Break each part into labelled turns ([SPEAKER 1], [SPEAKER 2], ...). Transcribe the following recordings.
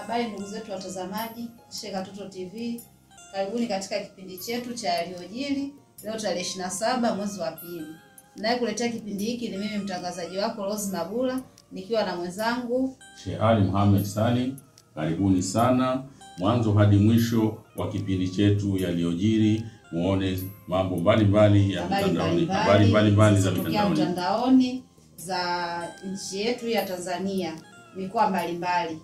[SPEAKER 1] Habari ndugu zetu watazamaji, Sheka Toto TV. Karibuni katika kipindi chetu cha yaliyojiri leo tarehe 27 mwezi wa pili. Naye kuletea kipindi hiki ni mimi mtangazaji wako Rose Mabula nikiwa na mwenzangu
[SPEAKER 2] Sheikh Ali Muhammad Salim. Karibuni sana mwanzo hadi mwisho wa kipindi chetu yaliyojiri, muone mambo mbalimbali ya mitandaoni, habari mbalimbali za
[SPEAKER 1] mitandaoni za nchi yetu ya Tanzania, mikoa mbalimbali.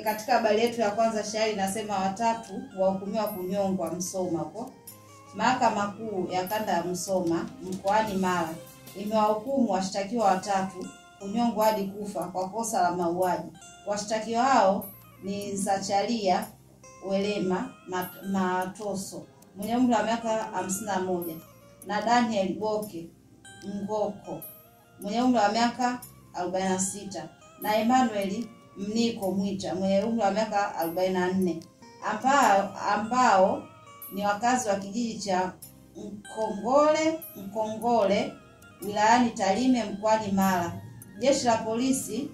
[SPEAKER 1] Katika habari yetu ya kwanza, shairi inasema watatu wahukumiwa kunyongwa Msoma hapo. Mahakama Kuu ya Kanda ya Msoma mkoani Mara imewahukumu washtakiwa watatu kunyongwa hadi kufa kwa kosa la mauaji. Washtakiwa hao ni Zacharia Welema Matoso mwenye umri wa miaka 51 na Daniel Boke Ngoko mwenye umri wa miaka 46 na Emmanuel Mniko Mwita mwenye umri wa miaka 44 ambao ni wakazi wa kijiji cha Mkongole wilayani Tarime mkoani Mara. Jeshi la polisi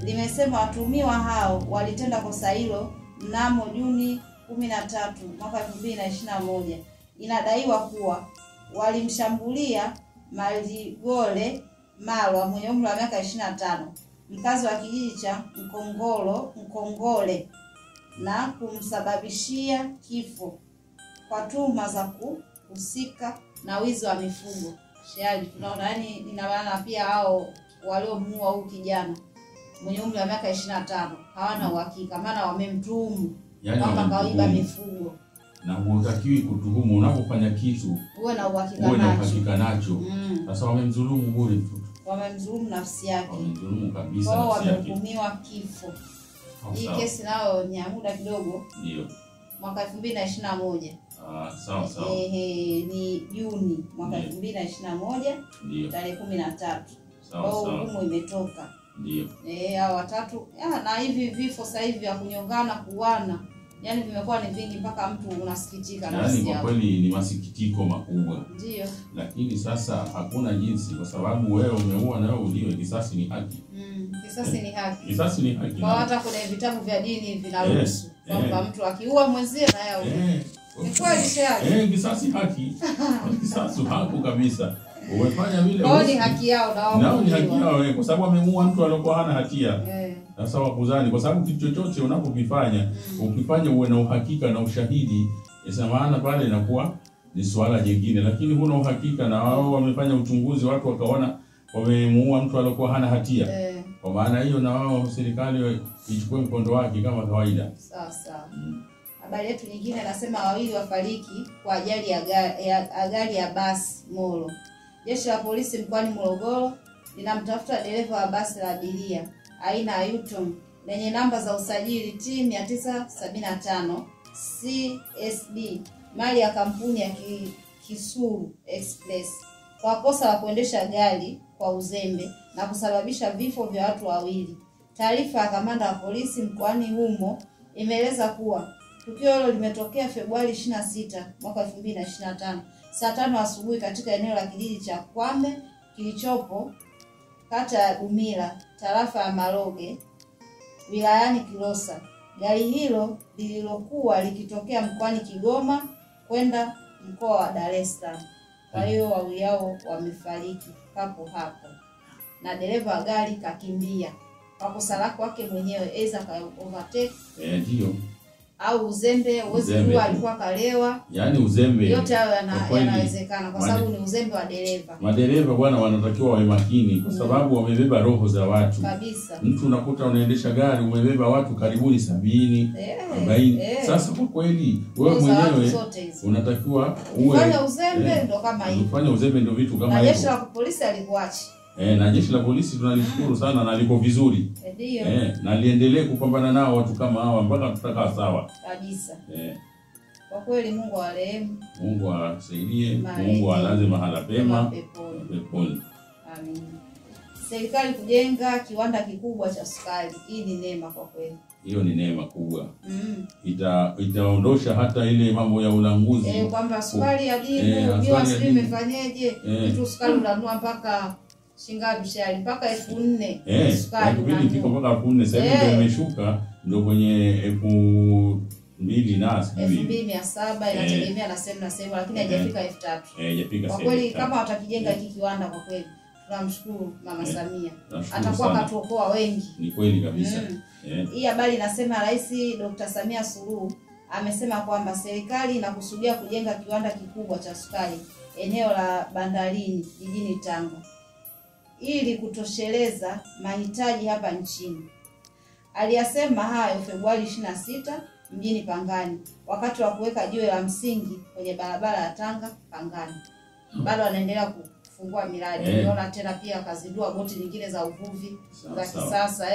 [SPEAKER 1] limesema watuhumiwa hao walitenda kosa hilo mnamo Juni 13 mwaka 2021. Inadaiwa kuwa walimshambulia Maligole Marwa mwenye umri wa miaka 25 mkazi wa kijiji cha Mkongole na kumsababishia kifo kwa tuhuma za kuhusika na wizi wa mifugo. Shari tunaona yani ina maana pia hao waliomuua huyu kijana mwenye umri wa miaka 25 hawana uhakika, maana wamemtuhumu kwamba kaiba mifugo.
[SPEAKER 2] Na hutakiwi kutuhumu unapofanya kitu,
[SPEAKER 1] uwe na uhakika nacho.
[SPEAKER 2] Sasa wamemdhulumu bure tu.
[SPEAKER 1] Wamemdhulumu nafsi yake.
[SPEAKER 2] Wamemdhulumu kabisa
[SPEAKER 1] nafsi yake.
[SPEAKER 2] Wamehukumiwa
[SPEAKER 1] kifo. Hii kesi nayo ni ya muda kidogo.
[SPEAKER 2] Ndio.
[SPEAKER 1] Mwaka 2021.
[SPEAKER 2] Sawa.
[SPEAKER 1] Ni Juni mwaka 2021.
[SPEAKER 2] Ndio.
[SPEAKER 1] Tarehe 13.
[SPEAKER 2] Sawa.
[SPEAKER 1] Hukumu imetoka.
[SPEAKER 2] Ndio.
[SPEAKER 1] Hao watatu. Na hivi vifo sasa hivi vya kunyongana, kuuana, yani vimekuwa ni vingi mpaka mtu unasikitika na
[SPEAKER 2] nafsi yako. Kwa kweli ni masikitiko makubwa.
[SPEAKER 1] Ndio.
[SPEAKER 2] Lakini sasa hakuna jinsi, kwa sababu wewe umeua na wewe uliwe, kisasi ni haki.
[SPEAKER 1] Kisasi ni haki.
[SPEAKER 2] Kisasi ni haki.
[SPEAKER 1] Kwa hata kuna vitabu vya dini vinaruhusu kwamba mtu akiua mwenzie na yeye ni kweli shari.
[SPEAKER 2] Kisasi haki. Kisasi haki kabisa. Umefanya vile
[SPEAKER 1] ni haki yao
[SPEAKER 2] nao ni haki yao, kwa sababu amemuua mtu aliyokuwa hana hatia. Sasa wakuzani, kwa sababu kitu chochote unapokifanya ukifanya uwe na uhakika na ushahidi, esa maana pale inakuwa ni swala jingine. Lakini huna uhakika na wao wamefanya uchunguzi, watu wakaona wamemuua mtu aliyokuwa hana hatia. Kwa maana hiyo na wao serikali ichukue mkondo wake kama kawaida.
[SPEAKER 1] Sawa. Habari yetu nyingine nasema wawili wafariki kwa ajali ya gari ya basi Molo. Jeshi la polisi mkoani Morogoro linamtafuta dereva wa basi la abiria aina ya Yutong lenye namba za usajili T975 CSB mali ya kampuni ya Kisuru Express kwa kosa la kuendesha gari kwa uzembe na kusababisha vifo vya watu wawili. Taarifa ya kamanda wa polisi mkoani humo imeeleza kuwa tukio hilo limetokea Februari 26 mwaka 2025 saa 5 asubuhi katika eneo la kijiji cha Kwambe kilichopo kata ya Dumila, tarafa ya Maroge, wilayani Kilosa. Gari hilo lililokuwa likitokea mkoani Kigoma kwenda mkoa wa Dar es Salaam. Kwa hiyo wawili hao wamefariki hapo na dereva wa gari kakimbia kwa kosa lake wake mwenyewe, aidha ka overtake
[SPEAKER 2] ndio
[SPEAKER 1] au uzembe. Uwezo alikuwa kalewa,
[SPEAKER 2] yani uzembe.
[SPEAKER 1] Yote hayo yanawezekana kwa sababu ni uzembe wa dereva.
[SPEAKER 2] Madereva bwana wanatakiwa wawe makini kwa sababu wamebeba roho za watu
[SPEAKER 1] kabisa.
[SPEAKER 2] Mtu unakuta unaendesha gari umebeba watu karibuni 70 40. Sasa kwa kweli wewe mwenyewe unatakiwa
[SPEAKER 1] ufanye uzembe ndo kama hivi.
[SPEAKER 2] Ufanye uzembe ndo vitu kama hivyo.
[SPEAKER 1] Na jeshi la polisi alikuachi.
[SPEAKER 2] Na jeshi la polisi tunalishukuru sana na liko vizuri.
[SPEAKER 1] Ndio.
[SPEAKER 2] Na liendelee kupambana nao watu kama hawa mpaka tutakaa sawa.
[SPEAKER 1] Kabisa. Kwa kweli Mungu awarehemu.
[SPEAKER 2] Mungu asaidie, Mungu alaze mahala pema peponi.
[SPEAKER 1] Amin. Serikali kujenga kiwanda kikubwa cha sukari. Hii ni neema kwa kweli.
[SPEAKER 2] Hiyo ni neema kubwa. Itaondosha hata ile mambo ya ulanguzi.
[SPEAKER 1] Kwamba sukari ya dimu, hiyo sijui imefanyaje. Mtu sukari unanunua mpaka Shingapi shari mpaka 4000
[SPEAKER 2] sukari. Kipindi kiko mpaka 4000 sasa hivi imeshuka ndio kwenye 2,000 na sijui
[SPEAKER 1] 2,700 inategemea na sehemu lakini haijafika 3,000.
[SPEAKER 2] Haijafika.
[SPEAKER 1] Kwa kweli kama watakijenga hiki kiwanda kwa kweli tunamshukuru Mama Samia. Atakuwa katuokoa wengi.
[SPEAKER 2] Ni kweli kabisa.
[SPEAKER 1] Hii habari inasema Rais Dr. Samia Suluhu amesema kwamba serikali inakusudia kujenga kiwanda kikubwa cha sukari eneo la Bandarini jijini Tanga ili kutosheleza mahitaji hapa nchini. Aliyasema hayo Februari 26 mjini Pangani wakati wa kuweka jiwe la msingi kwenye barabara ya Tanga Pangani. Bado anaendelea kufungua miradi. Niona tena pia akazindua boti nyingine za uvuvi za kisasa.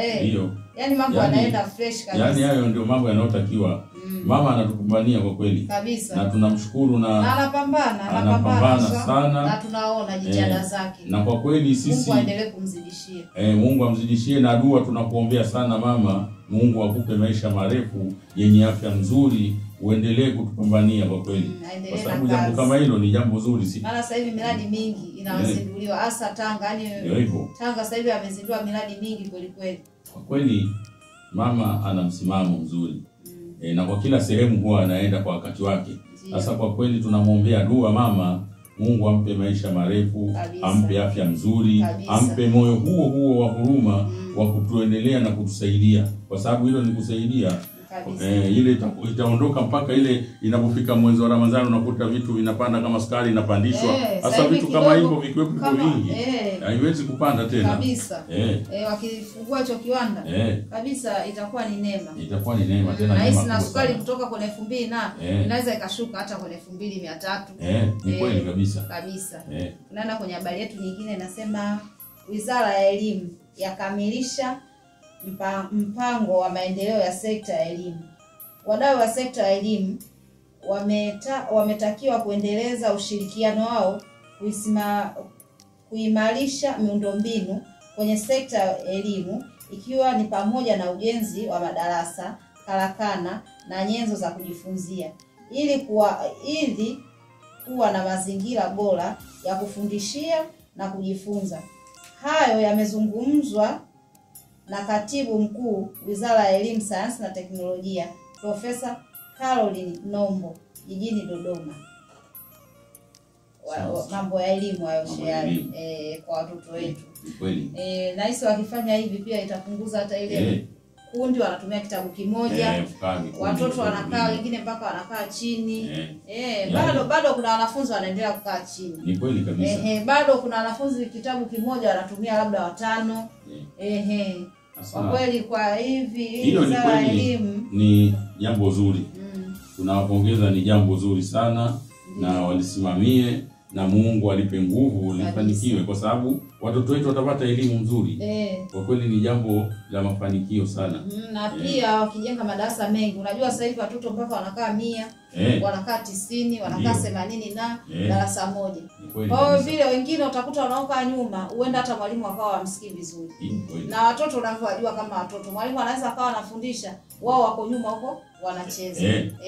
[SPEAKER 1] Yaani mambo yanaenda fresh kabisa.
[SPEAKER 2] Yaani hayo ndio mambo yanayotakiwa. Mama anatupambania kwa kweli
[SPEAKER 1] kabisa.
[SPEAKER 2] Na tunamshukuru na anapambana sana.
[SPEAKER 1] Na tunaona jitihada zake.
[SPEAKER 2] Na kwa kweli sisi
[SPEAKER 1] Mungu aendelee kumzidishia.
[SPEAKER 2] Mungu amzidishie na dua tunakuombea sana mama. Mungu akupe maisha marefu yenye afya nzuri, uendelee kutupambania kwa kweli. Kwa sababu jambo kama hilo ni jambo zuri si.
[SPEAKER 1] Maana sasa hivi miradi mingi inazinduliwa hasa Tanga, yani Tanga sasa hivi amezindua miradi mingi kweli kweli.
[SPEAKER 2] Kwa kweli mama ana msimamo mzuri. Na kwa kila sehemu huwa anaenda kwa wakati wake. Sasa kwa kweli tunamwombea dua mama, Mungu ampe maisha marefu, ampe afya nzuri, ampe moyo huo wa huruma wa kutuendelea na kutusaidia. Kwa sababu hilo ni kusaidia. Ile itaondoka mpaka ile inapofika mwezi wa Ramadhani unakuta vitu vinapanda kama sukari inapandishwa. Sasa vitu kama hivyo vikiwepo vingi haiwezi kupanda tena.
[SPEAKER 1] Kabisa. Wakifungua hicho kiwanda kabisa itakuwa ni neema.
[SPEAKER 2] Itakuwa ni neema tena
[SPEAKER 1] neema. Na sukari kutoka kwenye 2,000 na inaweza ikashuka hata kwenye 2,300.
[SPEAKER 2] Ni kweli kabisa.
[SPEAKER 1] Kabisa. Tunaenda kwenye habari yetu nyingine inasema Wizara ya Elimu yakamilisha mpango wa maendeleo ya sekta ya elimu. Wadau wa sekta ya elimu wametakiwa kuendeleza ushirikiano wao kuimarisha miundombinu kwenye sekta ya elimu ikiwa ni pamoja na ujenzi wa madarasa, karakana na nyenzo za kujifunzia ili kuwa na mazingira bora ya kufundishia na kujifunza. Hayo yamezungumzwa na Katibu Mkuu Wizara ya Elimu, Sayansi na Teknolojia, Profesa Caroline Nombo jijini Dodoma. Mambo ya elimu hayo kwa watoto wetu.
[SPEAKER 2] Kweli.
[SPEAKER 1] Na hisi wakifanya hivi pia itapunguza hata ile kundi wanatumia kitabu kimoja. Watoto wanakaa wengine mpaka wanakaa chini. Bado kuna wanafunzi wanaendelea kukaa chini.
[SPEAKER 2] Ni kweli kabisa.
[SPEAKER 1] Bado kuna wanafunzi kitabu kimoja wanatumia labda 5. Kwa kweli kwa hivi Wizara ya Elimu
[SPEAKER 2] ni jambo zuri. Tunawapongeza, ni jambo zuri sana. Na walisimamie na Mungu alipe nguvu lifanikiwe kwa sababu watoto wetu watapata elimu nzuri. Kwa kweli ni jambo la mafanikio sana.
[SPEAKER 1] Na pia wakijenga madarasa mengi, unajua sasa hivi watoto mpaka wanakaa 100, wanakaa 90, wanakaa 80 na darasa moja. Kwa hiyo vile wengine utakuta wanaokaa nyuma, huenda hata mwalimu akawa hamsikii vizuri. Na watoto unavyojua kama watoto, mwalimu anaweza akawa anafundisha, wao wako nyuma huko wanacheza.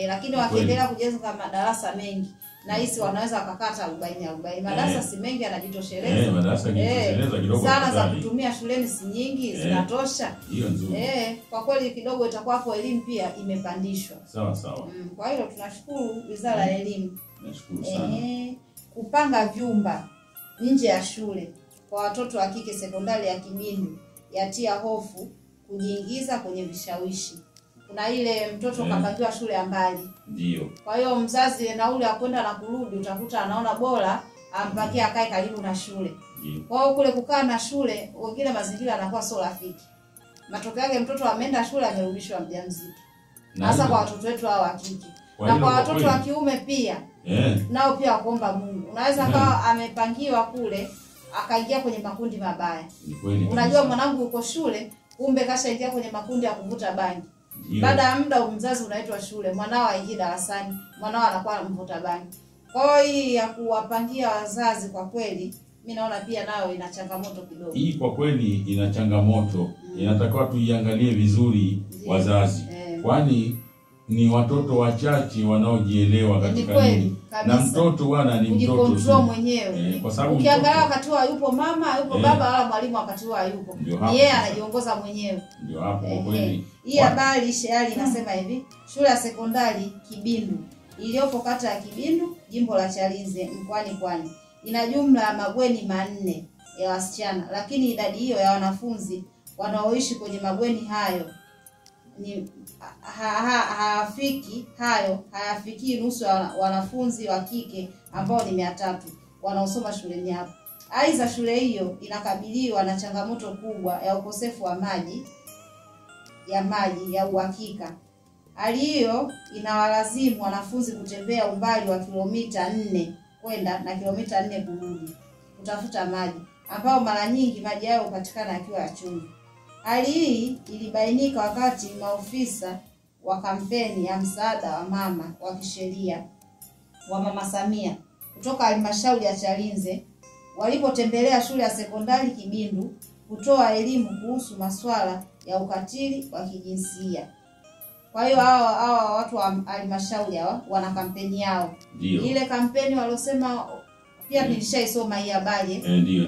[SPEAKER 1] Lakini wakiendelea kujenga madarasa mengi na hisi wanaweza wakakata 40. Madarasa si mengi yanajitosheleza.
[SPEAKER 2] Madarasa yanajitosheleza kidogo.
[SPEAKER 1] Sana za kutumia shuleni si nyingi, zinatosha.
[SPEAKER 2] Hiyo nzuri.
[SPEAKER 1] Kwa kweli kidogo itakuwa hapo elimu pia imepandishwa.
[SPEAKER 2] Sawa.
[SPEAKER 1] Kwa hiyo tunashukuru Wizara ya Elimu.
[SPEAKER 2] Nashukuru sana.
[SPEAKER 1] Kupanga vyumba nje ya shule kwa watoto wa kike sekondari ya Kibindi yatia hofu kujiingiza kwenye vishawishi. Kuna ile mtoto kapangiwa shule ya mbali.
[SPEAKER 2] Ndio.
[SPEAKER 1] Kwa hiyo mzazi nauli ya kwenda na kurudi utakuta anaona bora ampakie akae karibu na shule. Kwa hiyo kule kukaa na shule wengine mazingira yanakuwa sio rafiki. Matokeo yake mtoto ameenda shule amerudishwa mjamzito. Hasa kwa watoto wetu hao wa kike. Na kwa watoto wa kiume pia. Nao pia wakuomba Mungu. Unaweza kawa amepangiwa kule akaingia kwenye makundi mabaya. Unajua mwanangu uko shule kumbe kashaingia kwenye makundi ya kuvuta bangi. Baada ya muda mzazi unaitwa shule, mwanao aingie darasani, mwanao anakuwa mvuta bangi. Kwa hiyo hii ya kuwapangia wazazi kwa kweli mimi naona pia nao ina changamoto kidogo.
[SPEAKER 2] Hii kwa kweli ina changamoto. Inatakiwa tuiangalie vizuri wazazi. Kwani ni watoto wachache wanaojielewa katika nini. Na mtoto bwana ni mtoto
[SPEAKER 1] kujikontrol mwenyewe.
[SPEAKER 2] Kwa sababu
[SPEAKER 1] ukiangalia wakati huo yupo mama, yupo baba wala mwalimu wakati huo yupo. Yeye anajiongoza mwenyewe.
[SPEAKER 2] Ndio hapo kwa kweli.
[SPEAKER 1] Hii habari Sheali inasema hivi, shule ya sekondari Kibindu iliyopo kata ya Kibindu, jimbo la Chalinze, mkoani Pwani, ina jumla ya mabweni 4 ya wasichana, lakini idadi hiyo ya wanafunzi wanaoishi kwenye mabweni hayo ni hayafiki nusu ya wanafunzi wa kike ambao ni 300 wanaosoma shuleni hapo. Aidha, shule hiyo inakabiliwa na changamoto kubwa ya ukosefu wa maji ya uhakika. Hali hiyo inawalazimu wanafunzi kutembea umbali wa kilomita 4 kwenda na kilomita 4 kurudi kutafuta maji, ambao mara nyingi maji hayo hupatikana yakiwa ya chumvi. Hali hii ilibainika wakati maofisa wa kampeni ya msaada wa mama wa kisheria wa Mama Samia kutoka halmashauri ya Chalinze walipotembelea shule ya sekondari Kibindu kutoa elimu kuhusu masuala ya ukatili wa kijinsia. Kwa hiyo hawa watu wa halmashauri wana kampeni yao.
[SPEAKER 2] Dio.
[SPEAKER 1] Ile kampeni walosema pia nilishaisoma hii habari.
[SPEAKER 2] Ndio.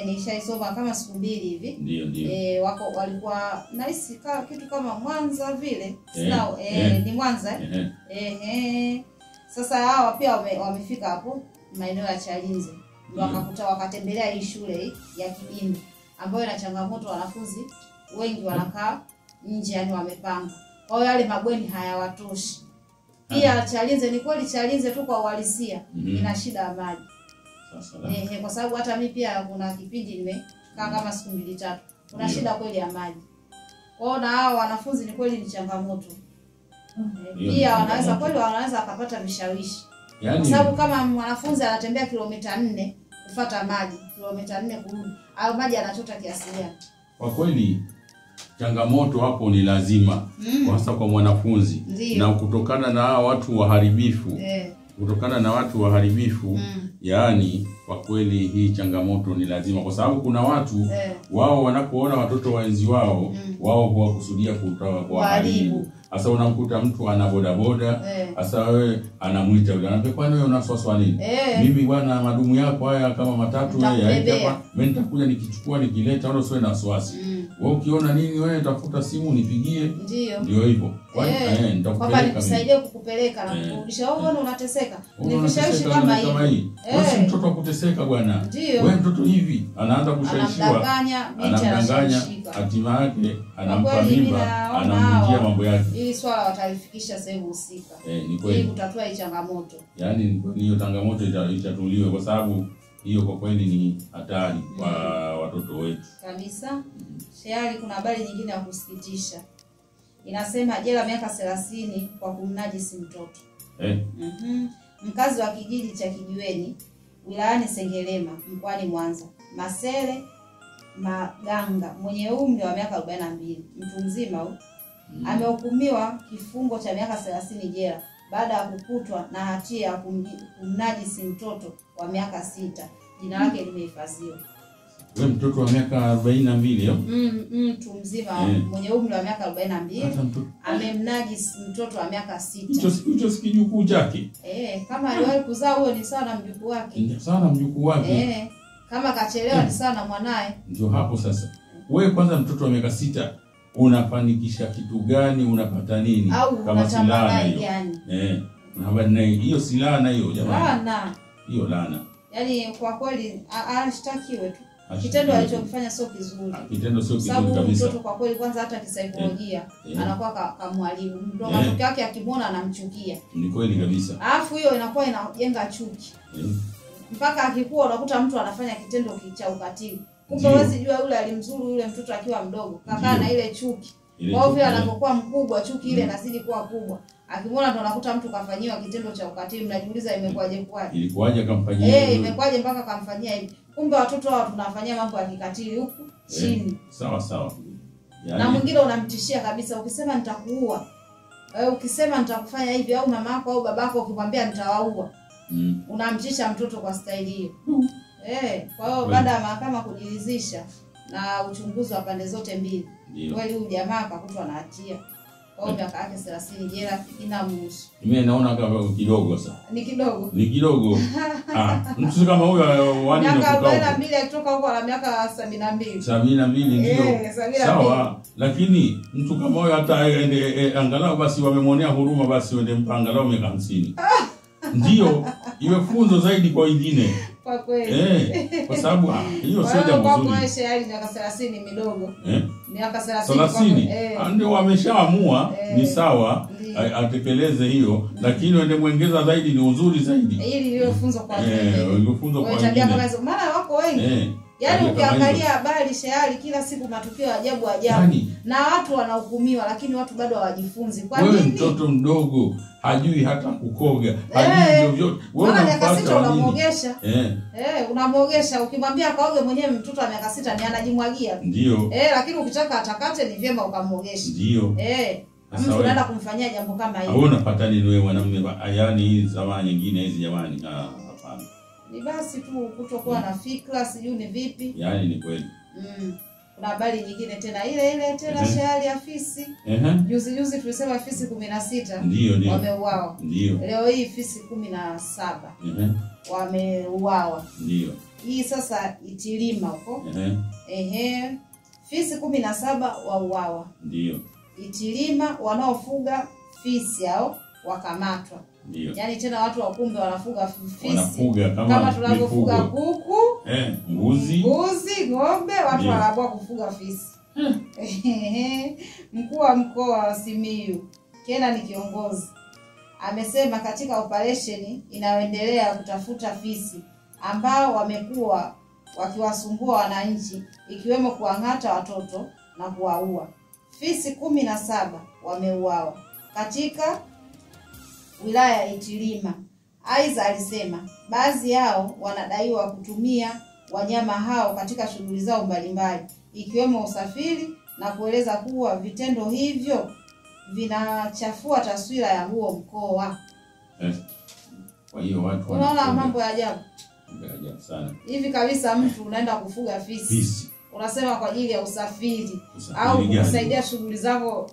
[SPEAKER 1] Nilishaisoma kama siku 2 hivi.
[SPEAKER 2] Ndio.
[SPEAKER 1] Walikuwa nahisi kitu kama Mwanza vile. Ni Mwanza. Sasa hawa pia wamefika hapo maeneo ya Chalinze. Wakatembelea hii shule hii ya Kibindu ambayo ina changamoto, wanafunzi wengi wanakaa nje, yani wamepanga. Kwa hiyo yale mabweni hayawatoshi. Pia Chalinze, ni kweli Chalinze tu kwa uhalisia ina shida ya maji. Sasa kwa sababu hata mimi pia kuna kipindi nimekaa kama siku 2-3. Kuna shida kweli ya maji. Kwa hiyo na hao wanafunzi ni kweli ni changamoto. Pia wanaweza akapata vishawishi. Kwa sababu kama mwanafunzi anatembea kilomita 4 kufuata maji, kilomita 4 kurudi, au maji anachota kiasi gani?
[SPEAKER 2] Kwa kweli changamoto hapo ni lazima, hasa kwa mwanafunzi. Na kutokana na watu waharibifu. Kutokana na watu waharibifu, yaani kwa kweli hii changamoto ni lazima, kwa sababu kuna watu wao wanapoona watoto waenzi wao huwakusudia kuharibu. Sasa unamkuta mtu ana bodaboda, sasa wewe anamuita yule, anambia kwani wewe unaswaswa nini? Mimi bwana madumu yako haya kama 3 wewe hapa, mimi nitakuja nikichukua nikileta, wala usiwe na wasiwasi. Wewe ukiona nini wewe tafuta simu nipigie. Ndio hivyo.
[SPEAKER 1] Kwamba nikusaidie kukupeleka na kukurudisha. Wewe bwana unateseka. Nivishawishi kama hivi.
[SPEAKER 2] Wewe si mtoto kuteseka bwana. Wewe mtoto hivi anaanza kushawishiwa. Anamdanganya, hatima yake anampa mimba, anamjia mambo yake.
[SPEAKER 1] Hii swala watalifikisha sehemu husika.
[SPEAKER 2] Ni kweli.
[SPEAKER 1] Ili kutatua hii changamoto.
[SPEAKER 2] Yaani hiyo changamoto itatuliwe, kwa sababu hiyo kwa kweli ni hatari kwa watoto wetu.
[SPEAKER 1] Kabisa. Sheali, kuna habari nyingine ya kusikitisha. Inasema jela miaka 30 kwa kumnajisi mtoto. Mkazi wa kijiji cha Kijiweni wilayani Sengerema mkoani Mwanza, Masele Maganga mwenye umri wa miaka 42, mtu mzima huyu, amehukumiwa kifungo cha miaka 30 jela baada ya kukutwa na hatia ya kumnajisi mtoto wa miaka 6. Jina lake limehifadhiwa.
[SPEAKER 2] Wewe mtoto wa miaka 42
[SPEAKER 1] mtu mzima mwenye umri wa miaka 42 amemnajisi mtoto wa miaka 6.
[SPEAKER 2] Hicho sikijukuu chake.
[SPEAKER 1] Kama aliwahi kuzaa huyo ni sawa na mjukuu wake.
[SPEAKER 2] Ni sawa na mjukuu wake.
[SPEAKER 1] Kama kachelewa ni sawa na mwanae. Ndio
[SPEAKER 2] hapo sasa. Wewe kwanza mtoto wa miaka 6 unafanikisha kitu gani? Unapata nini?
[SPEAKER 1] Kama silaha hiyo.
[SPEAKER 2] Na hiyo silaha na hiyo jamani. Hiyo laana.
[SPEAKER 1] Yaani kwa kweli ashtakiwe tu. Kitendo alichofanya sio kizuri.
[SPEAKER 2] Kitendo sio kizuri
[SPEAKER 1] kabisa.
[SPEAKER 2] Sababu
[SPEAKER 1] mtoto kwa kweli kwanza hata kisaikolojia anakuwa kamwalimu. Ndio matokeo yake akimwona anamchukia.
[SPEAKER 2] Ni kweli kabisa.
[SPEAKER 1] Alafu hiyo inakuwa inajenga chuki. Mpaka akikua unakuta mtu anafanya kitendo cha ukatili. Kumbe huwezi jua yule alimzuru yule mtoto akiwa mdogo. Kakaa na ile chuki. Kwa hivyo anapokuwa mkubwa chuki ile inazidi kuwa kubwa. Akimwona ndo anakuta mtu kafanyiwa kitendo cha ukatili, mnajiuliza imekuaje kwaje?
[SPEAKER 2] Ilikuaje akamfanyia?
[SPEAKER 1] Imekuaje mpaka kamfanyia hivi? Kumbe watoto hao tunafanyia mambo ya kikatili huku chini.
[SPEAKER 2] Sawa.
[SPEAKER 1] Na mwingine unamtishia kabisa, ukisema nitakuua. Ukisema nitakufanya hivi, au mama yako au babako ukimwambia nitawaua. Unamtisha mtoto kwa staili hiyo. Kwa hiyo baada ya mahakama kujiridhisha na uchunguzi wa pande zote mbili, kweli huyu jamaa akakutwa na hatia. Kwa miaka yake 30 jela inamhusu.
[SPEAKER 2] Mimi naona kama kidogo sana.
[SPEAKER 1] Ni kidogo.
[SPEAKER 2] Ni kidogo. Mtu kama huyo wani
[SPEAKER 1] miaka 42 kutoka huko na miaka 72.
[SPEAKER 2] 72 ndio. Sawa, lakini mtu kama huyo hata angalau basi wamemwonea huruma basi wende angalau miaka 50. Ndio iwe funzo zaidi kwa wengine.
[SPEAKER 1] Kwa kweli.
[SPEAKER 2] Kwa sababu hiyo sio jambo zuri.
[SPEAKER 1] Kwa maisha yale miaka 30 midogo. Miaka
[SPEAKER 2] 30 ndio wameshaamua ni sawa atekeleze hiyo, lakini wende muongeza zaidi ni uzuri zaidi.
[SPEAKER 1] Ili liwe funzo kwa wengine.
[SPEAKER 2] Ndio funzo kwa wengine.
[SPEAKER 1] Maana wako wengi. Yaani ukiangalia habari shehali kila siku matukio ajabu na watu wanahukumiwa lakini watu bado hawajifunzi. Kwa nini? Wewe
[SPEAKER 2] mtoto mdogo hajui hata kukoga, hajui vyovyote.
[SPEAKER 1] Wewe una miaka 6 unamuogesha. Unamuogesha ukimwambia kaoge mwenyewe mtoto wa miaka 6 ni anajimwagia.
[SPEAKER 2] Ndio.
[SPEAKER 1] Lakini ukitaka atakate ni vyema ukamuogesha.
[SPEAKER 2] Ndio.
[SPEAKER 1] Mtu unaenda kumfanyia jambo kama hilo.
[SPEAKER 2] Au unapata nini wewe mwanamume yaani hizi zama nyingine hizi jamani? Hapana.
[SPEAKER 1] Ni basi tu kutokuwa na fikra sijui ni vipi.
[SPEAKER 2] Yaani ni kweli.
[SPEAKER 1] Kuna habari nyingine tena ile tena shehali ya fisi. Juzi tulisema fisi 16
[SPEAKER 2] ndio
[SPEAKER 1] wameuawa.
[SPEAKER 2] Ndio.
[SPEAKER 1] Leo hii fisi 17 wameuawa.
[SPEAKER 2] Ndio.
[SPEAKER 1] Hii sasa Itilima huko. Fisi 17 wauawa.
[SPEAKER 2] Ndio.
[SPEAKER 1] Itilima wanaofuga fisi hao wakamatwa.
[SPEAKER 2] Ndio.
[SPEAKER 1] Yaani tena watu wa kumbe wanafuga fisi.
[SPEAKER 2] Wanafuga
[SPEAKER 1] kama tunavyofuga kuku,
[SPEAKER 2] mbuzi,
[SPEAKER 1] ng'ombe, watu wanaamua kufuga fisi. Mkuu wa mkoa wa Simiyu, Kena ni kiongozi, amesema katika operation inayoendelea kutafuta fisi ambao wamekuwa wakiwasumbua wananchi ikiwemo kuang'ata watoto na kuwaua. Fisi 17 wameuawa katika wilaya ya Itilima. Aidha alisema baadhi yao wanadaiwa kutumia wanyama hao katika shughuli zao mbalimbali ikiwemo usafiri na kueleza kuwa vitendo hivyo vinachafua taswira ya huo mkoa.
[SPEAKER 2] Kwa hiyo watu
[SPEAKER 1] unaona mambo ya ajabu.
[SPEAKER 2] Ajabu sana.
[SPEAKER 1] Hivi kabisa mtu unaenda kufuga fisi. Unasema kwa ajili ya usafiri au kusaidia shughuli zako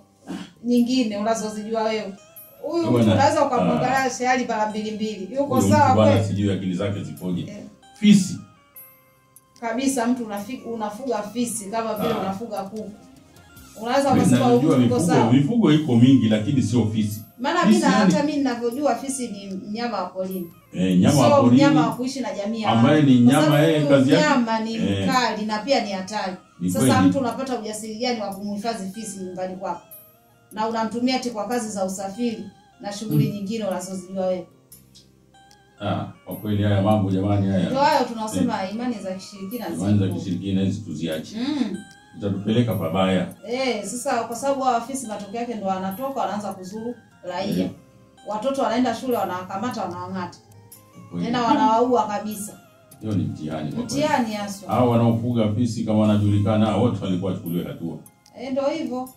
[SPEAKER 1] nyingine unazozijua wewe. Huyu mtu unaweza ukamwangalia shehali para 2. Yuko sawa kweli?
[SPEAKER 2] Bwana sijui akili zake zikoje. Fisi.
[SPEAKER 1] Kabisa mtu unafuga fisi kama vile unafuga kuku. Unaweza kusema huko sawa.
[SPEAKER 2] Mifugo iko mingi lakini sio fisi.
[SPEAKER 1] Maana mimi hata mimi ninavyojua fisi ni mnyama wa porini.
[SPEAKER 2] Nyama wa porini.
[SPEAKER 1] Mnyama wa kuishi na jamii
[SPEAKER 2] ambaye ni nyama kazi yake.
[SPEAKER 1] Nyama ni mkali na pia ni hatari. Sasa mtu unapata ujasiri gani wa kumhifadhi fisi nyumbani kwako? Na unamtumia kwa kazi za usafiri na shughuli nyingine unazozijua wewe.
[SPEAKER 2] Kwa kweli haya mambo jamani haya.
[SPEAKER 1] Ndio hayo tunasema imani za kishirikina zipo.
[SPEAKER 2] Imani za kishirikina hizi tuziache. Itatupeleka pabaya.
[SPEAKER 1] Sasa kwa sababu hao afisi matokeo yake ndio wanatoka wanaanza kuzuru raia. Watoto wanaenda shule wanawakamata wanawang'ata. Tena wanawaua kabisa.
[SPEAKER 2] Hiyo ni mtihani kwa kweli.
[SPEAKER 1] Mtihani haswa.
[SPEAKER 2] Hao wanaofuga fisi kama wanajulikana wote walikuwa wachukuliwe hatua.
[SPEAKER 1] Ndio hivyo.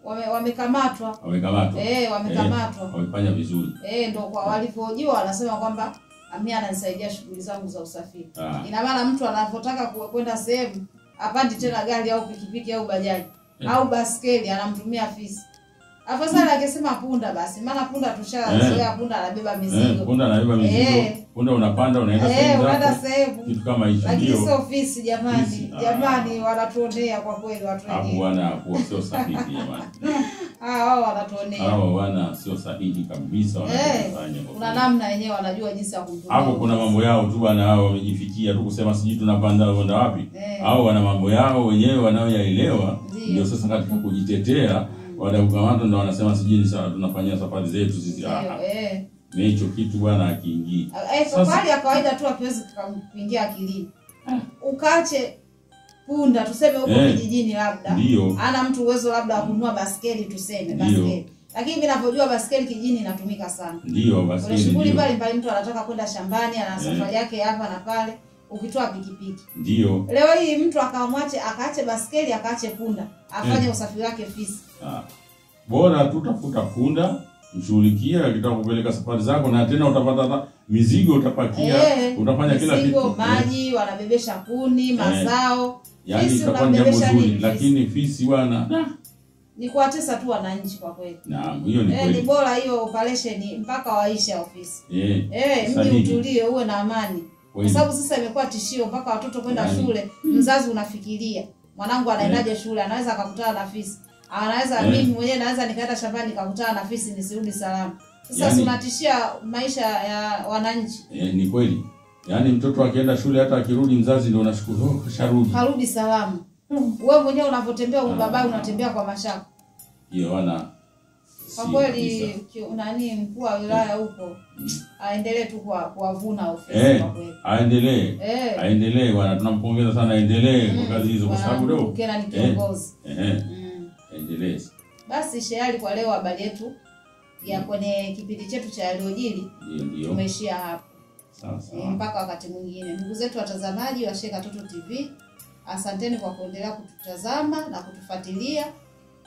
[SPEAKER 1] Wamekamatwa. Wamekamatwa.
[SPEAKER 2] Wamefanya vizuri.
[SPEAKER 1] Ndio kwa walivyojiwa wanasema kwamba mimi ananisaidia shughuli zangu za usafiri. Ina maana mtu anapotaka kwenda sehemu apandi tena gari au pikipiki au bajaji au baskeli anamtumia fisi. Afadhali akisema punda basi, maana punda tushazoea punda anabeba mizigo.
[SPEAKER 2] Punda anabeba mizigo. Punda unapanda unaenda sehemu
[SPEAKER 1] zako.
[SPEAKER 2] Kitu kama hicho
[SPEAKER 1] ndio. Lakini sio fisi jamani. Jamani wanatuonea kwa kweli watu wengi.
[SPEAKER 2] Hapo bwana sio sahihi jamani.
[SPEAKER 1] Wao wanatuonea.
[SPEAKER 2] Hao bwana sio sahihi kabisa wanafanya.
[SPEAKER 1] Kuna namna wenyewe wanajua jinsi ya kumtumia.
[SPEAKER 2] Hapo kuna mambo yao tu bwana hao wamejifikia tu kusema siji tunapanda wapi. Hao wana mambo yao wenyewe wanaoyaelewa. Ndio sasa katika kujitetea wanakukamata ndio wanasema sijini sana tunafanyia safari zetu sisi. Ni hicho kitu bwana akiingia.
[SPEAKER 1] Safari ya kawaida tu hakiwezi kuingia akilini. Ukaache punda tuseme huko kijijini labda. Ana mtu uwezo labda wa kununua baskeli tuseme baskeli. Lakini mimi ninavyojua baskeli kijijini inatumika sana.
[SPEAKER 2] Ndio baskeli.
[SPEAKER 1] Kuna shughuli mbalimbali mtu anataka kwenda shambani ana safari yake hapa na pale ukitoa pikipiki.
[SPEAKER 2] Ndio.
[SPEAKER 1] Leo hii mtu akaache baskeli akaache punda afanye usafiri wake fisi.
[SPEAKER 2] Bora tutafuta punda mshughulikia akitaka kupeleka safari zako na tena utapata mizigo utapakia utafanya kila kitu.
[SPEAKER 1] Mizigo, maji, wanabebesha kuni, mazao.
[SPEAKER 2] Yaani itakuwa jambo zuri lakini fisi bwana
[SPEAKER 1] Ni kuwatesa tu wananchi kwa kweli.
[SPEAKER 2] Naam, hiyo ni kweli.
[SPEAKER 1] Ni bora hiyo operation mpaka waisha ofisi. Mji utulie, uwe na amani. Kwa sababu sasa imekuwa tishio mpaka watoto kwenda shule, mzazi unafikiria, mwanangu anaendaje shule, anaweza akakutana na fisi. Anaweza mimi mwenyewe naweza nikaenda shambani nikakutana na fisi nisirudi salama. Sasa tunatishia maisha ya wananchi.
[SPEAKER 2] Ni kweli. Yaani mtoto akienda shule hata akirudi mzazi ndio unashukuru kasharudi.
[SPEAKER 1] Karudi salama. Wewe mwenyewe unapotembea baba unatembea kwa mashaka.
[SPEAKER 2] Hiyo wana
[SPEAKER 1] kwa kweli mkuu wa wilaya huko aendelee tu kuwavuna ofisi kwa kweli.
[SPEAKER 2] Aendelee bwana, tunampongeza sana, aendelee kwa kazi hizo kwa sababu leo
[SPEAKER 1] Kena ni kiongozi.
[SPEAKER 2] Aendelee.
[SPEAKER 1] Basi shehali kwa leo habari yetu ya kwenye kipindi chetu cha yaliyojiri tumeishia hapo.
[SPEAKER 2] Sawa.
[SPEAKER 1] Mpaka wakati mwingine. Ndugu zetu watazamaji wa Sheka Toto TV, asanteni kwa kuendelea kututazama na kutufuatilia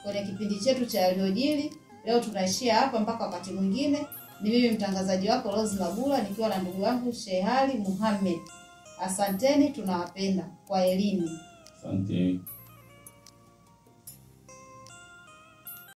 [SPEAKER 1] kwenye kipindi chetu cha yaliyojiri. Leo tunaishia hapa mpaka wakati mwingine. Ni mimi mtangazaji wako Rose Mabula nikiwa na ndugu yangu Shehali Muhammad. Asanteni, tunawapenda. Kwa elimu.
[SPEAKER 2] Asante.